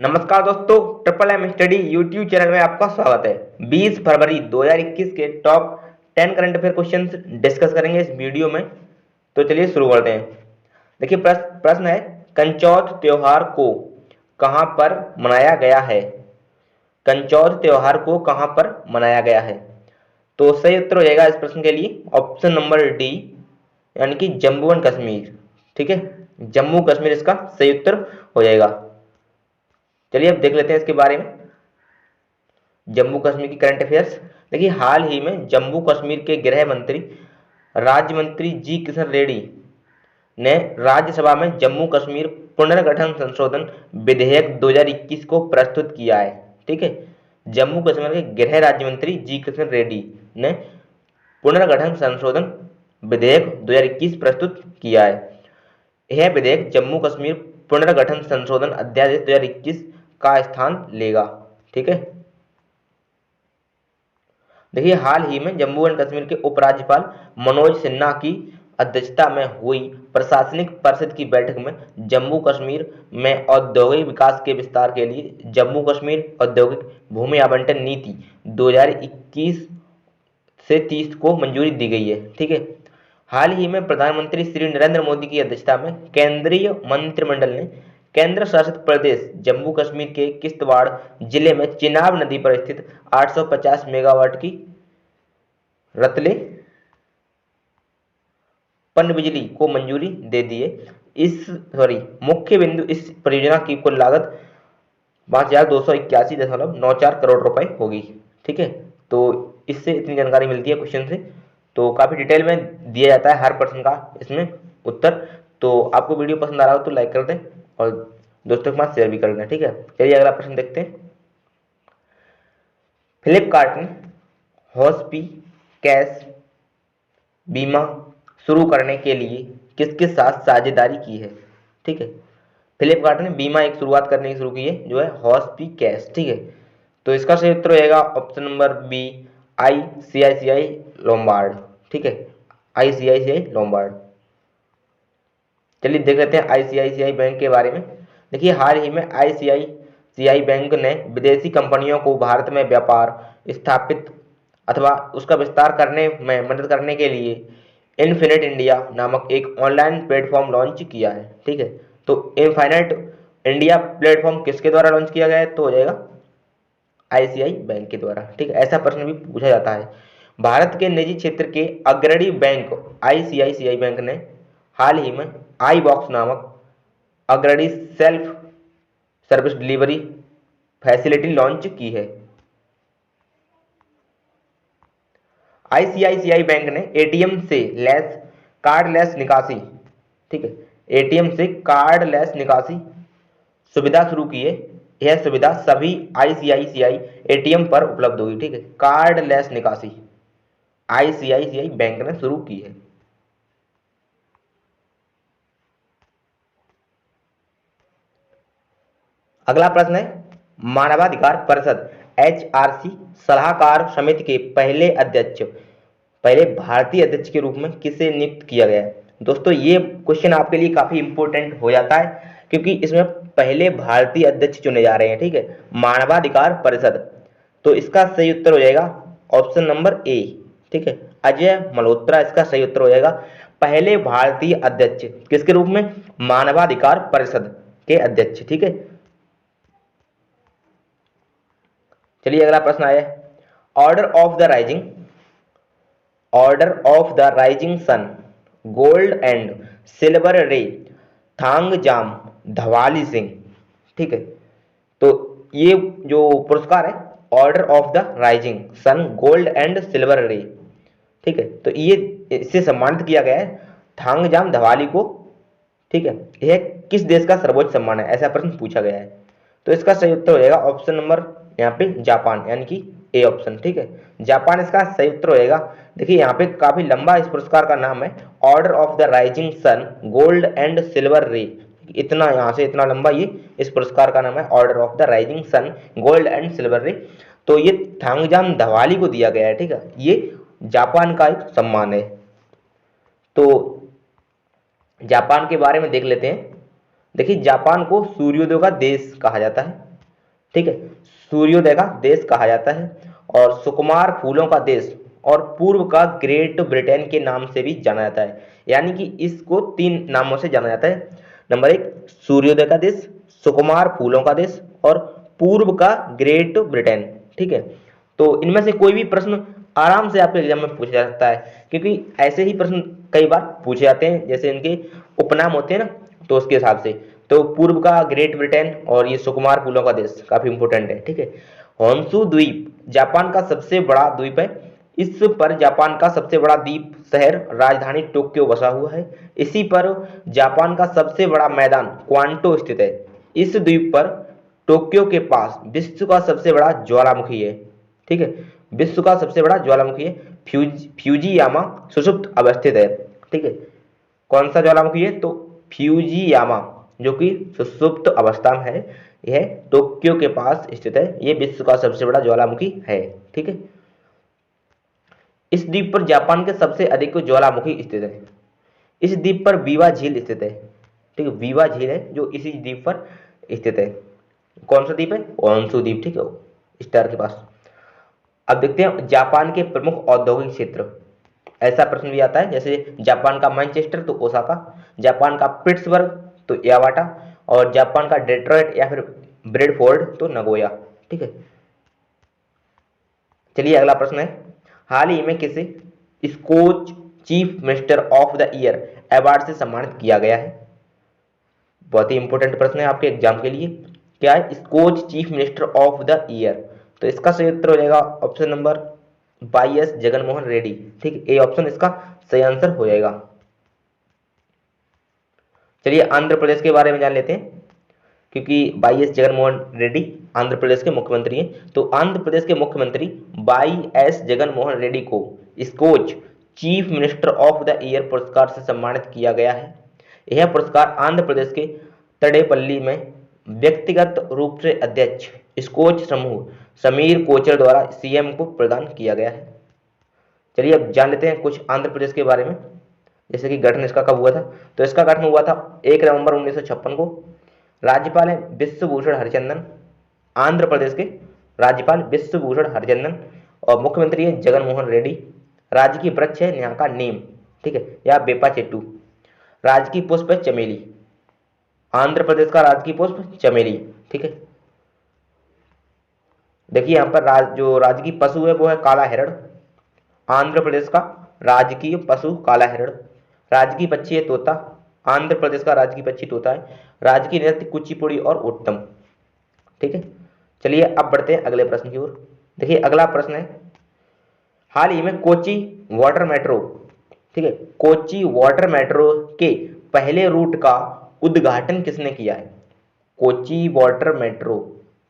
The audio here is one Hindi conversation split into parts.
नमस्कार दोस्तों, triple M study YouTube channel में आपका स्वागत है। 20 फरवरी 2021 के top 10 current affair questions discuss करेंगे इस वीडियो में। तो चलिए शुरू करते हैं। देखिए प्रश्न है, कंचौथ त्योहार को कहां पर मनाया गया है? कंचौथ त्योहार को कहां पर मनाया गया है? तो सही उत्तर हो जाएगा इस प्रश्न के लिए ऑप्शन नंबर डी, यानी कि जम्मू एंड कश्मीर। ठीक है, जम्मू कश्मीर इसका सही उत्तर हो जाएगा। चलिए अब देख लेते हैं इसके बारे में, जम्मू कश्मीर की करंट अफेयर्स। देखिए हाल ही में जम्मू कश्मीर के गृह मंत्री राज्य मंत्री जी किशन रेड्डी ने राज्यसभा में जम्मू कश्मीर पुनर्गठन संशोधन विधेयक 2021 को प्रस्तुत किया है। ठीक है, जम्मू कश्मीर के गृह राज्य मंत्री जी किशन रेड्डी ने पुनर्गठन संशोधन विधेयक 2021 प्रस्तुत किया है। यह विधेयक जम्मू कश्मीर पुनर्गठन संशोधन अध्यादेश 2021 का स्थान लेगा। ठीक है, देखिए हाल ही में जम्मू एंड कश्मीर के उपराज्यपाल मनोज सिन्हा की अध्यक्षता में हुई प्रशासनिक परिषद की बैठक में जम्मू कश्मीर में औद्योगिक विकास के विस्तार के लिए जम्मू कश्मीर औद्योगिक भूमि आवंटन नीति 2021 से 30 को मंजूरी दी गई है। ठीक है, हाल ही में प्रधानमंत्री श्री नरेंद्र मोदी की अध्यक्षता में केंद्रीय मंत्रिमंडल ने केंद्र शासित प्रदेश जम्मू कश्मीर के किश्तवाड़ जिले में चिनाब नदी पर स्थित 850 मेगावाट की रतले पनबिजली को मंजूरी दे दी है। मुख्य बिंदु इस परियोजना की कुल लागत 5281.94 करोड़ रुपए होगी। ठीक है, तो इससे इतनी जानकारी मिलती है क्वेश्चन से, तो काफी डिटेल में दिया जाता है हर प्रश्न का इसमें उत्तर। तो आपको वीडियो पसंद आ रहा हो तो लाइक कर दें और दोस्तों के साथ शेयर भी कर दें। ठीक है, चलिए अगला प्रश्न देखते हैं। फ्लिपकार्ट ने हॉस्पी कैश बीमा शुरू करने के लिए किसके साथ साझेदारी की है? ठीक है, फ्लिपकार्ट ने बीमा एक शुरुआत करने की शुरू की है जो है हॉस्पी कैश। ठीक है, तो इसका सही उत्तर रहेगा option number B, ICICI Lombard. ठीक है, आईसीआईसीआई लोम्बार्ड। चलिए देख लेते हैं आईसीआईसीआई बैंक के बारे में। देखिए हाल ही में आईसीआईसीआई बैंक ने विदेशी कंपनियों को भारत में व्यापार स्थापित अथवा उसका विस्तार करने में मदद करने के लिए इनफिनिट इंडिया नामक एक ऑनलाइन प्लेटफॉर्म लॉन्च किया है। ठीक है, तो इनफिनिट इंडिया प्लेटफॉर्म किसके द्वारा लॉन्च किया गया है? तो हो जाएगा आईसीआई बैंक के द्वारा। ठीक है, ऐसा प्रश्न भी पूछा जाता है। भारत के निजी क्षेत्र के अग्रणी बैंक आईसीआईसीआई बैंक ने हाल ही में आई बॉक्स नामक अग्रणी self service delivery facility launch की है। आईसीआईसीआई बैंक ने एटीएम से कार्डलेस निकासी, ठीक है, एटीएम से कार्डलेस निकासी सुविधा शुरू की है। यह सुविधा सभी आईसीआईसीआई एटीएम पर उपलब्ध होगी। ठीक है, कार्डलेस निकासी आईसीआईसीआई बैंक ने शुरू की है। अगला प्रश्न है, मानवाधिकार परिषद एचआरसी सलाहकार समिति के पहले भारतीय अध्यक्ष के रूप में किसे नियुक्त किया गया है? दोस्तों ये क्वेश्चन आपके लिए काफी इंपॉर्टेंट हो जाता है क्योंकि इसमें पहले भारतीय अध्यक्ष चुने जा रहे हैं। ठीक है, मानवाधिकार परिषद, तो इसका सही उत्तर हो जाएगा ऑप्शन नंबर ए। ठीक है, अजय मल्होत्रा इसका सही उत्तर हो जाएगा। पहले भारतीय अध्यक्ष किसके रूप में? मानवाधिकार परिषद के अध्यक्ष। ठीक है, चलिए अगला प्रश्न आया, order of the rising sun gold and silver ray Thangjam Dhawali Singh. ठीक है, तो ये जो पुरस्कार है order of the rising sun gold and silver ray, ठीक है, तो ये इससे सम्मानित किया गया है थांगजाम धवाली को। ठीक है, यह किस देश का सर्वोच्च सम्मान है? ऐसा प्रश्न पूछा गया है। तो इसका सही उत्तर हो जाएगा ऑप्शन नंबर यहाँ पे जापान, यानी कि ए ऑप्शन। ठीक है, जापान इसका सही उत्तर होएगा। देखिए यहाँ पे काफी लंबा इस पुरस्कार का नाम है, order of the rising sun gold and silver ray. इतना यहाँ से इतना लंबा ये इस पुरस्कार का नाम है, order of the rising sun gold and silver ray. तो ये थांगजाम धवाली को दिया गया है। ठीक है, ये जापान का एक सम्मान है। तो जापान के बारे में देख लेते हैं। देखिए जापान को सूर्योदय का देश कहा जाता है, ठीक है, सूर्योदय का देश कहा जाता है, और सुकुमार फूलों का देश और पूर्व का ग्रेट ब्रिटेन के नाम से भी जाना जाता है। यानी कि इसको 3 नामों से जाना जाता है। नंबर 1 सूर्योदय का देश, सुकुमार फूलों का देश और पूर्व का ग्रेट ब्रिटेन, ठीक है। तो इनमें से कोई भी प्रश्न आराम से आपके एग्जाम में पूछा जा सकता है, क्योंकि ऐसे ही प्रश्न कई बार पूछे जाते हैं, जैसे इनके उपनाम होते हैं ना, तो उसके हिसाब से। तो पूर्व का ग्रेट ब्रिटेन और ये सुकुमार फूलों का देश काफी इंपोर्टेंट है, ठीक है। होन्शु द्वीप जापान का सबसे बड़ा द्वीप है। इस पर जापान का सबसे बड़ा द्वीप शहर राजधानी टोक्यो बसा हुआ है। इसी पर जापान का सबसे बड़ा मैदान क्वांटो स्थित है। इस द्वीप पर टोक्यो के पास विश्व का सबसे बड़ा ज्वालामुखी है, ठीक है, विश्व का सबसे बड़ा ज्वालामुखी है। फ्यूजियामा सुषुप्त अवस्थित है, ठीक है। कौन सा ज्वालामुखी है? तो फ्यूजियामा, जो कि सुषुप्त अवस्था में है, यह टोक्यो के पास स्थित है। यह विश्व का सबसे बड़ा ज्वालामुखी है, ठीक है। इस द्वीप पर जापान के सबसे अधिक ज्वालामुखी स्थित है। इस द्वीप पर बीवा झील स्थित है, ठीक है, बीवा झील है जो इसी द्वीप पर स्थित है। कौन सा द्वीप है? ओनसू द्वीप, ठीक है, स्टार के पास। अब देखते हैं जापान के प्रमुख औद्योगिक क्षेत्र। ऐसा प्रश्न भी आता है, जैसे जापान का मैनचेस्टर तो ओसाका, जापान का पिट्सबर्ग तो यावाटा, और जापान का डेट्रॉइट या फिर ब्रेडफोर्ड तो नगोया, ठीक है। चलिए अगला प्रश्न है, हाल ही में किसे Skoch chief minister of the year award से सम्मानित किया गया है? बहुत ही इंपॉर्टेंट प्रश्न है आपके एग्जाम के लिए। क्या है Skoch chief minister of the year? तो इसका सही उत्तर हो जाएगा option number YS Jaganmohan Reddy, ठीक, ए ऑप्शन इसका सही आंसर हो जाएगा। चलिए आंध्र प्रदेश के बारे में जान लेते हैं, क्योंकि YS जगनमोहन रेड्डी आंध्र प्रदेश के मुख्यमंत्री हैं। तो आंध्र प्रदेश के मुख्यमंत्री YS जगनमोहन रेड्डी को Skoch chief minister of the year पुरस्कार से सम्मानित किया गया है। यह पुरस्कार आंध्र प्रदेश के तडेपल्ली में व्यक्तिगत रूप से अध्यक्ष स्कोच समूह समीर कोचर द्वारा CM को प्रदान किया गया है। चलिए अब जान लेते हैं कुछ आंध्र प्रदेश के बारे में, जैसे कि गठन इसका कब हुआ था। तो इसका गठन हुआ था 1 नवंबर 1956 को। राज्यपाल है विश्वभूषण हरिचंदन, आंध्र प्रदेश के राज्यपाल विश्वभूषण हरिचंदन, और मुख्यमंत्री है जगनमोहन रेड्डी। राजकीय वृक्ष है यहाँ का नीम, ठीक है, या बेपा चेट्टू। राजकीय पुष्प है चमेली, आंध्र प्रदेश का राजकीय पुष्प चमेली, ठीक है। देखिए यहाँ पर जो राजकीय पशु है वो है काला हिरण, आंध्र प्रदेश का राजकीय पशु काला हिरण। राजकीय पक्षी है तोता, आंध्र प्रदेश का राजकीय पक्षी तोता है। राजकीय नृत्य कुचिपुड़ी और ओट्टम, ठीक है। चलिए अब बढ़ते हैं अगले प्रश्न की ओर। देखिए अगला प्रश्न है, हाल ही में कोची वाटर मेट्रो, ठीक है, कोची वाटर मेट्रो के पहले रूट का उद्घाटन किसने किया है? कोची वाटर मेट्रो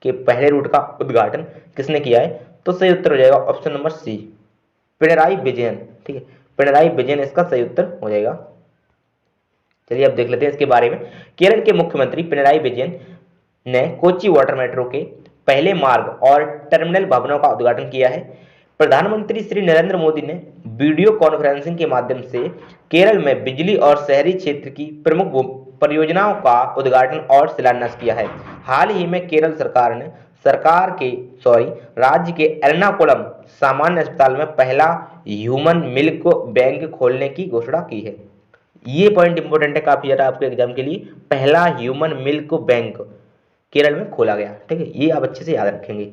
के पहले रूट का उद्घाटन किसने किया है? तो सही उत्तर हो जाएगा option number C, Pinarayi Vijayan, ठीक है, पिनराई विजयन इसका सही उत्तर हो जाएगा। चलिए अब देख लेते हैं इसके बारे में। केरल के मुख्यमंत्री पिनराई विजयन ने कोची वाटर मेट्रो के पहले मार्ग और टर्मिनल भवनों का उद्घाटन किया है। प्रधानमंत्री श्री नरेंद्र मोदी ने वीडियो कॉन्फ्रेंसिंग के माध्यम से केरल में बिजली और शहरी क्षेत्र की प्रमुख परियोजनाओं का उद्घाटन और शिलान्यास किया है। हाल ही में केरल सरकार ने राज्य के एर्नाकुलम सामान्य अस्पताल में पहला ह्यूमन मिल्क बैंक खोलने की घोषणा की है। ये पॉइंट इंपोर्टेंट है काफी ज्यादा आपके एग्जाम के लिए। पहला ह्यूमन मिल्क बैंक केरल में खोला गया, ठीक है, ये आप अच्छे से याद रखेंगे।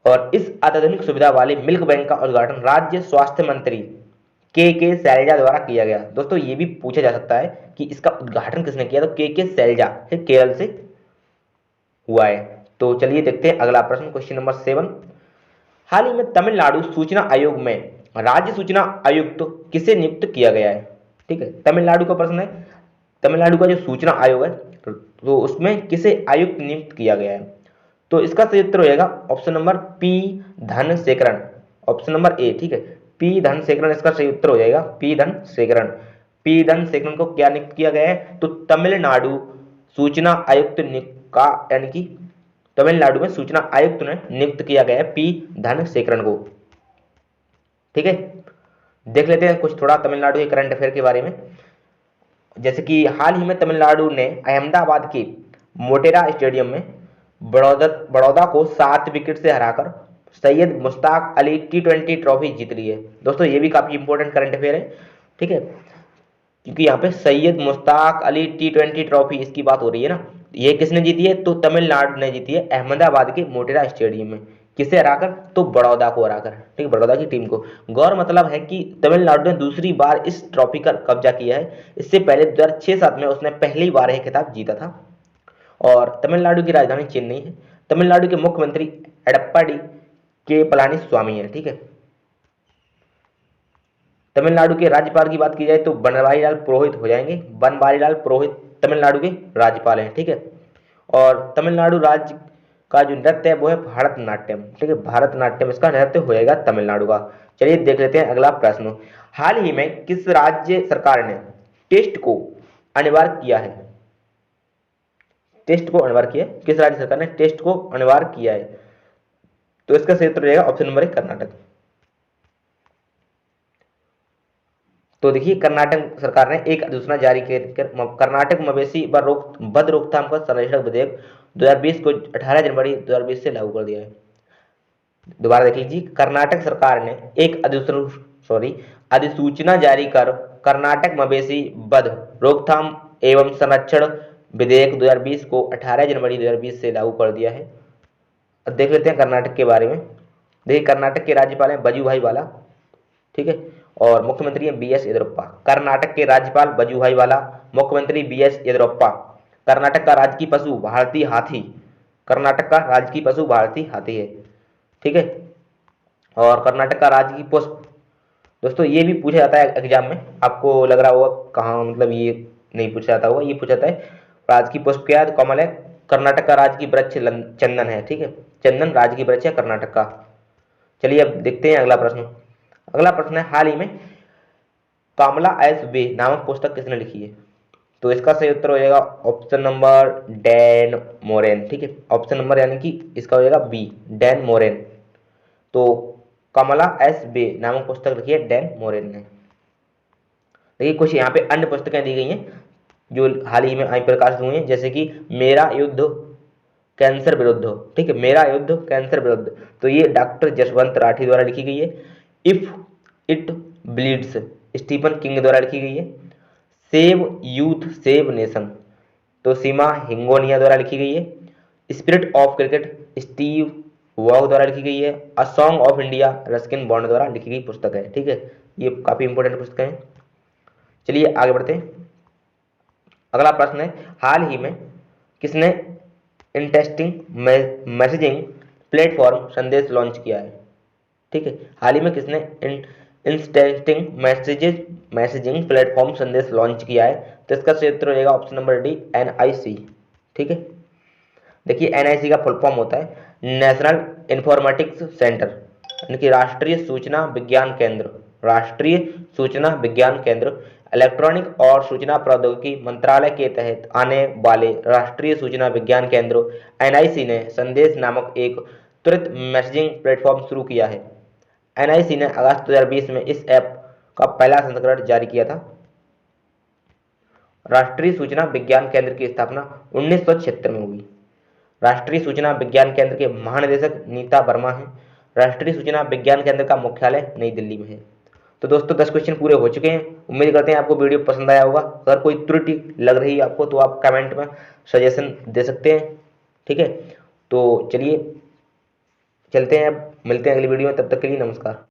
और इस अत्याधुनिक सुविधा वाले मिल्क बैंक का उद्घाटन राज्य स्वास्थ्य मंत्री के शैलजा द्वारा किया गया। दोस्तों ये भी पूछा जा सकता है कि इसका उद्घाटन किसने किया, तो के शैलजा केरल से हुआ है। तो चलिए देखते हैं अगला प्रश्न, क्वेश्चन नंबर 7। हाल ही में तमिलनाडु सूचना आयोग में राज्य सूचना आयुक्त किसे नियुक्त किया गया है? ठीक है, तमिलनाडु का प्रश्न है। तमिलनाडु का जो सूचना आयोग है तो उसमें किसे आयुक्त नियुक्त किया गया है? तो इसका सही उत्तर हो जाएगा option number P Dhanasekaran, option number a, ठीक है, पी धनशेखरन इसका सही उत्तर हो जाएगा, पी धनशेखरन। पी धनशेखरन को क्या नियुक्त किया गया है? तो तमिलनाडु सूचना आयुक्त का, यानी कि तमिलनाडु में सूचना आयुक्त ने नियुक्त किया गया है पी धनशेखरन को, ठीक है। देख लेते हैं कुछ थोड़ा तमिलनाडु के करंट अफेयर के बारे में। जैसे कि हाल ही में तमिलनाडु ने अहमदाबाद के मोटेरा स्टेडियम में बड़ौदा को 7 विकेट से हराकर सैयद मुश्ताक अली T20 ट्रॉफी जीत ली है। दोस्तों ये भी काफी इंपॉर्टेंट करंट अफेयर है, ठीक है, क्योंकि यहाँ पे सैयद मुश्ताक अली T20 ट्रॉफी इसकी बात हो रही है ना। ये किसने जीती है? तो तमिलनाडु ने जीती है अहमदाबाद के मोटेरा स्टेडियम में। किसे हराकर? तो बड़ौदा को हराकर, ठीक है, बड़ौदा की टीम को। गौर मतलब है कि तमिलनाडु ने दूसरी बार इस ट्रॉफी का कब्जा किया है। इससे पहले 2006-7 में उसने पहली बार यह खिताब जीता था। और तमिलनाडु की राजधानी चेन्नई है। तमिलनाडु के मुख्यमंत्री एडप्पाडी के पलानीस्वामी है, ठीक है। तमिलनाडु के राज्यपाल की बात की जाए तो बनवारीलाल पुरोहित हो जाएंगे। बनवारीलाल पुरोहित तमिलनाडु के राज्यपाल हैं, ठीक है। और तमिलनाडु राज्य का जो नृत्य है वो है भारतनाट्यम, ठीक है, भारतनाट्यम इसका नृत्य होएगा तमिलनाडु का। चलिए देख लेते हैं अगला प्रश्न। हाल ही में किस राज्य सरकार ने टेस्ट को अनिवार्य किया है? टेस्ट को अनिवार्य किया है, किस राज्य सरकार ने टेस्ट को अनिवार्य किया है? तो इसका सही उत्तर रहेगा ऑप्शन नंबर 1 कर्नाटक। तो देखिए कर्नाटक सरकार ने एक अधिसूचना जारी कर कर्नाटक मवेशी बद रोकथाम का संरक्षण विधेयक 2020 को 18 जनवरी 2020 से लागू कर दिया है। दोबारा देख लीजिए, कर्नाटक सरकार ने एक अधिसूचना जारी कर कर्नाटक मवेशी बद रोकथाम एवं संरक्षण विधेयक 2020 को 18 जनवरी 2020 से लागू कर दिया है। अब देख लेते हैं कर्नाटक के बारे में। देखिए कर्नाटक के राज्यपाल हैं वजुभाई वाला, ठीक है, और मुख्यमंत्री हैं BS येदियुरप्पा। कर्नाटक के राज्यपाल वजुभाई वाला, मुख्यमंत्री BS येदियुरप्पा। कर्नाटक का राजकीय पशु भारतीय हाथी, कर्नाटक का राजकीय पशु भारतीय हाथी है, ठीक है। और कर्नाटक का राजकीय पुष्प, दोस्तों ये भी पूछा जाता है एग्जाम में, आपको लग रहा होगा कहाँ, मतलब ये नहीं पूछा जाता होगा, ये पूछा जाता है राजकीय पुष्प क्या है? कमल है। कर्नाटक का राजकीय वृक्ष चंदन है, ठीक है, चंदन राजकीय वृक्ष है कर्नाटक का। चलिए अब देखते हैं अगला प्रश्न। अगला प्रश्न है, हाल ही में कामला एस बे नामक पुस्तक किसने लिखी है? तो इसका सही उत्तर हो जाएगा ऑप्शन नंबर डैन मोरेन, ठीक है, ऑप्शन नंबर यानी कि इसका हो जाएगा बी, डैन मोरेन। तो कमला एस बे नामक पुस्तक लिखी है डैन मोरेन ने। देखिए कुछ यहाँ पे अन्य पुस्तकें दी गई हैं जो हाल ही में प्रकाशित हुई हैं, जैसे कि मेरा युद्ध कैंसर विरुद्ध, ठीक है, मेरा युद्ध कैंसर विरुद्ध, तो ये डॉक्टर जसवंत राठी द्वारा लिखी गई है। If it bleeds Stephen King द्वारा लिखी गई है। सेव यूथ सेव नेशन, तो सीमा हिंगोनिया द्वारा लिखी गई है। स्पिरिट ऑफ क्रिकेट स्टीव वॉग द्वारा लिखी गई है। A song of India Ruskin bond द्वारा लिखी गई पुस्तक है, ठीक है, ये काफी इंपॉर्टेंट पुस्तक है। चलिए आगे बढ़ते हैं। अगला प्रश्न है, हाल ही में किसने इंटरेस्टिंग मैसेजिंग प्लेटफॉर्म संदेश लॉन्च किया है? ठीक है, हाल ही में किसने इंस्टेंटिंग मैसेजिंग प्लेटफॉर्म संदेश लॉन्च किया है? तो इसका सही उत्तर हो जाएगा ऑप्शन नंबर डी, NIC, ठीक है। देखिए NIC का फुल फॉर्म होता है नेशनल इंफॉर्मेटिक्स सेंटर, यानी कि राष्ट्रीय सूचना विज्ञान केंद्र, राष्ट्रीय सूचना विज्ञान केंद्र। इलेक्ट्रॉनिक और सूचना प्रौद्योगिकी मंत्रालय के तहत आने वाले राष्ट्रीय सूचना विज्ञान केंद्र NIC ने संदेश नामक एक त्वरित मैसेजिंग प्लेटफॉर्म शुरू किया है। NIC ने अगस्त 2020 में इस ऐप का पहला संस्करण जारी किया था। राष्ट्रीय सूचना विज्ञान केंद्र की स्थापना 1976 में हुई। राष्ट्रीय सूचना विज्ञान केंद्र के महानिदेशक नीता वर्मा हैं। राष्ट्रीय सूचना विज्ञान केंद्र का मुख्यालय नई दिल्ली में है। तो दोस्तों 10 क्वेश्चन पूरे हो चुके हैं। उम्मीद करते हैं आपको वीडियो पसंद आया होगा। अगर कोई त्रुटि लग रही है आपको तो आप कमेंट में सजेशन दे सकते हैं, ठीक है। तो चलिए चलते हैं, अब मिलते हैं अगली वीडियो में, तब तक के लिए नमस्कार।